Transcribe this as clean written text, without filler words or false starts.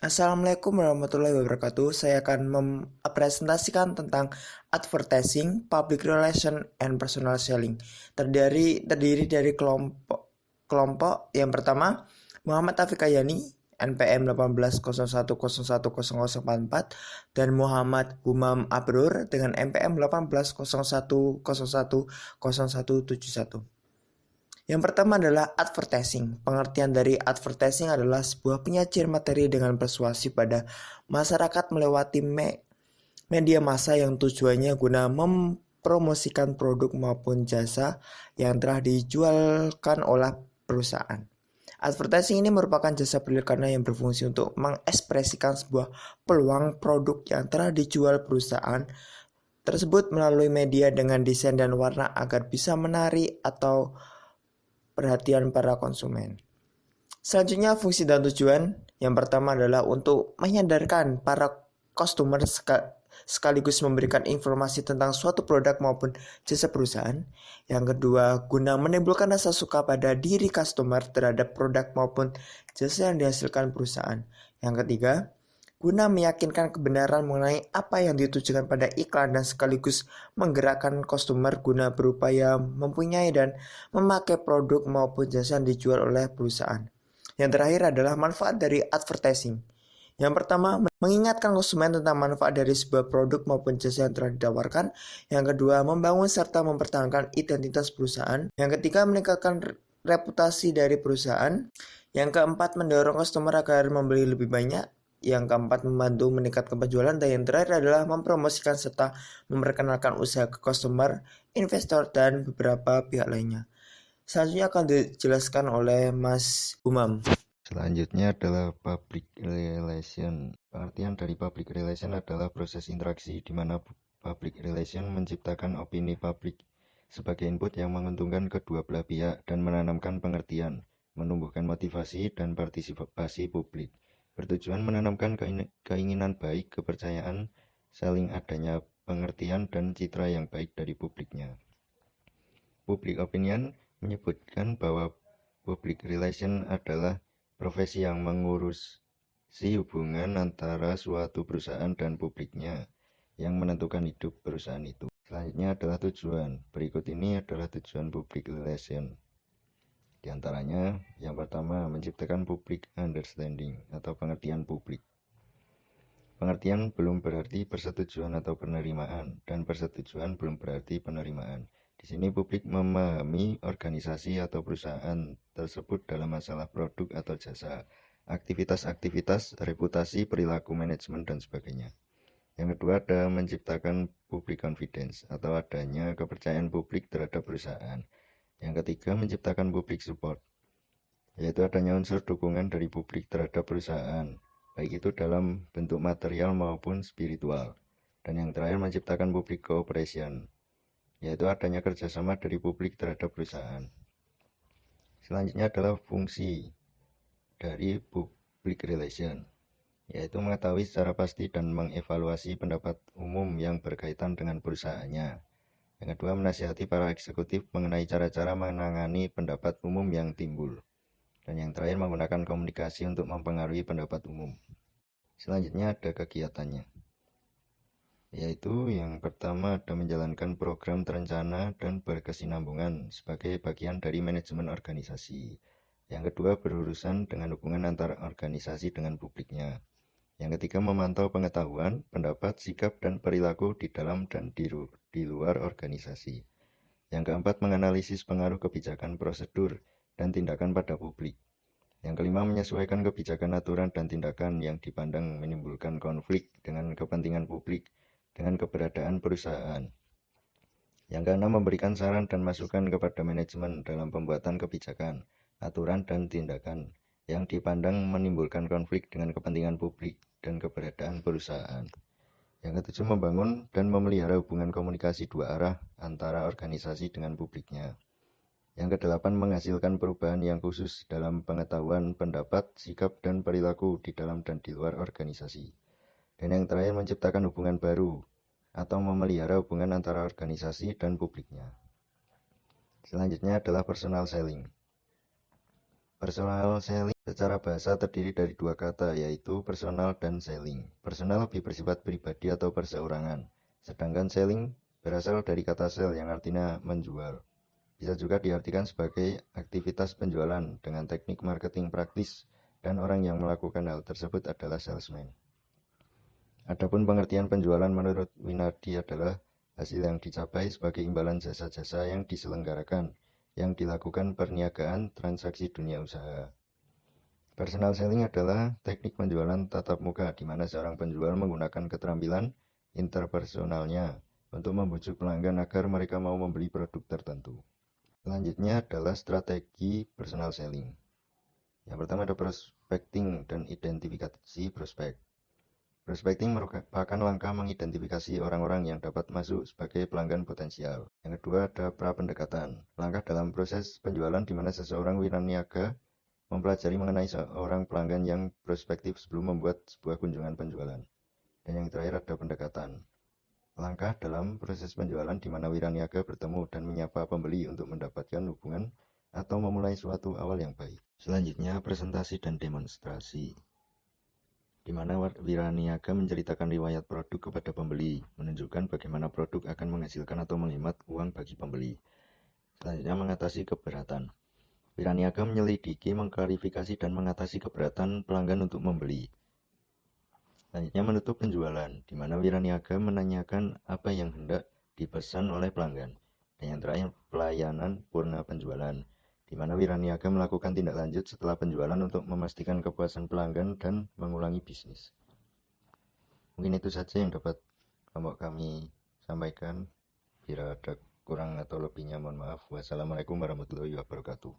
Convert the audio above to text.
Assalamualaikum warahmatullahi wabarakatuh. Saya akan mempresentasikan tentang advertising, public relation, and personal selling. Terdiri dari kelompok yang pertama, Muhammad Taufik Ayani, NPM 1801010044 dan Muhammad Humam Abrur dengan NPM 1801010171. Yang pertama adalah advertising. Pengertian dari advertising adalah sebuah penyajian materi dengan persuasi pada masyarakat melewati media massa yang tujuannya guna mempromosikan produk maupun jasa yang telah dijualkan oleh perusahaan. Advertising ini merupakan jasa periklanan yang berfungsi untuk mengekspresikan sebuah peluang produk yang telah dijual perusahaan tersebut melalui media dengan desain dan warna agar bisa menarik atau perhatian para konsumen. Selanjutnya fungsi dan tujuan. Yang pertama adalah untuk menyadarkan para customer sekaligus memberikan informasi tentang suatu produk maupun jasa perusahaan. Yang kedua, guna menimbulkan rasa suka pada diri customer terhadap produk maupun jasa yang dihasilkan perusahaan. Yang ketiga, guna meyakinkan kebenaran mengenai apa yang ditujukan pada iklan dan sekaligus menggerakkan customer guna berupaya mempunyai dan memakai produk maupun jasa yang dijual oleh perusahaan. Yang terakhir adalah manfaat dari advertising. Yang pertama, mengingatkan konsumen tentang manfaat dari sebuah produk maupun jasa yang telah ditawarkan. Yang kedua, membangun serta mempertahankan identitas perusahaan. Yang ketiga, meningkatkan reputasi dari perusahaan. Yang keempat, mendorong customer agar membeli lebih banyak. Yang keempat, membantu meningkatkan penjualan. Dan yang terakhir adalah mempromosikan serta memperkenalkan usaha ke customer, investor, dan beberapa pihak lainnya. Selanjutnya akan dijelaskan oleh Mas Umam. Selanjutnya adalah public relation. Pengertian dari public relation adalah proses interaksi di mana public relation menciptakan opini publik sebagai input yang menguntungkan kedua belah pihak dan menanamkan pengertian, menumbuhkan motivasi dan partisipasi publik. Bertujuan menanamkan keinginan baik, kepercayaan, saling adanya pengertian dan citra yang baik dari publiknya. Public opinion menyebutkan bahwa public relation adalah profesi yang mengurusi hubungan antara suatu perusahaan dan publiknya yang menentukan hidup perusahaan itu. Selanjutnya adalah tujuan. Berikut ini adalah tujuan public relation. Di antaranya, yang pertama, menciptakan public understanding atau pengertian publik. Pengertian belum berarti persetujuan atau penerimaan, dan persetujuan belum berarti penerimaan. Di sini publik memahami organisasi atau perusahaan tersebut dalam masalah produk atau jasa, aktivitas-aktivitas, reputasi, perilaku manajemen, dan sebagainya. Yang kedua ada menciptakan public confidence atau adanya kepercayaan publik terhadap perusahaan. Yang ketiga menciptakan public support, yaitu adanya unsur dukungan dari publik terhadap perusahaan, baik itu dalam bentuk material maupun spiritual. Dan yang terakhir menciptakan public cooperation, yaitu adanya kerjasama dari publik terhadap perusahaan. Selanjutnya adalah fungsi dari public relation, yaitu mengetahui secara pasti dan mengevaluasi pendapat umum yang berkaitan dengan perusahaannya. Yang kedua, menasihati para eksekutif mengenai cara-cara menangani pendapat umum yang timbul. Dan yang terakhir, menggunakan komunikasi untuk mempengaruhi pendapat umum. Selanjutnya ada kegiatannya, yaitu yang pertama ada menjalankan program terencana dan berkesinambungan sebagai bagian dari manajemen organisasi. Yang kedua, berurusan dengan hubungan antara organisasi dengan publiknya. Yang ketiga, memantau pengetahuan, pendapat, sikap, dan perilaku di dalam dan di luar organisasi. Yang keempat, menganalisis pengaruh kebijakan, prosedur, dan tindakan pada publik. Yang kelima, menyesuaikan kebijakan, aturan, dan tindakan yang dipandang menimbulkan konflik dengan kepentingan publik dengan keberadaan perusahaan. Yang keenam, memberikan saran dan masukan kepada manajemen dalam pembuatan kebijakan, aturan, dan tindakan yang dipandang menimbulkan konflik dengan kepentingan publik dan keberadaan perusahaan. Yang ketujuh, membangun dan memelihara hubungan komunikasi dua arah antara organisasi dengan publiknya. Yang kedelapan, menghasilkan perubahan yang khusus dalam pengetahuan, pendapat, sikap, dan perilaku di dalam dan di luar organisasi. Dan yang terakhir, menciptakan hubungan baru atau memelihara hubungan antara organisasi dan publiknya. Selanjutnya adalah personal selling. Personal selling secara bahasa terdiri dari dua kata, yaitu personal dan selling. Personal lebih bersifat pribadi atau perseorangan, sedangkan selling berasal dari kata sell yang artinya menjual. Bisa juga diartikan sebagai aktivitas penjualan dengan teknik marketing praktis, dan orang yang melakukan hal tersebut adalah salesman. Adapun pengertian penjualan menurut Winardi adalah hasil yang dicapai sebagai imbalan jasa-jasa yang diselenggarakan, yang dilakukan perniagaan transaksi dunia usaha. Personal selling adalah teknik penjualan tatap muka di mana seorang penjual menggunakan keterampilan interpersonalnya untuk membujuk pelanggan agar mereka mau membeli produk tertentu. Selanjutnya adalah strategi personal selling. Yang pertama ada prospecting dan identifikasi prospek. Prospecting merupakan langkah mengidentifikasi orang-orang yang dapat masuk sebagai pelanggan potensial. Yang kedua ada pra-pendekatan. Langkah dalam proses penjualan di mana seseorang wiraniaga mempelajari mengenai seorang pelanggan yang prospektif sebelum membuat sebuah kunjungan penjualan. Dan yang terakhir ada pendekatan. Langkah dalam proses penjualan di mana wiraniaga bertemu dan menyapa pembeli untuk mendapatkan hubungan atau memulai suatu awal yang baik. Selanjutnya presentasi dan demonstrasi, di mana wiraniaga menceritakan riwayat produk kepada pembeli, menunjukkan bagaimana produk akan menghasilkan atau menghemat uang bagi pembeli. Selanjutnya mengatasi keberatan. Wiraniaga menyelidiki, mengklarifikasi, dan mengatasi keberatan pelanggan untuk membeli. Selanjutnya menutup penjualan, di mana wiraniaga menanyakan apa yang hendak dipesan oleh pelanggan. Dan yang terakhir pelayanan purna penjualan, di mana wiraniaga melakukan tindak lanjut setelah penjualan untuk memastikan kepuasan pelanggan dan mengulangi bisnis. Mungkin itu saja yang dapat kami sampaikan. Bila ada kurang atau lebihnya mohon maaf. Wassalamualaikum warahmatullahi wabarakatuh.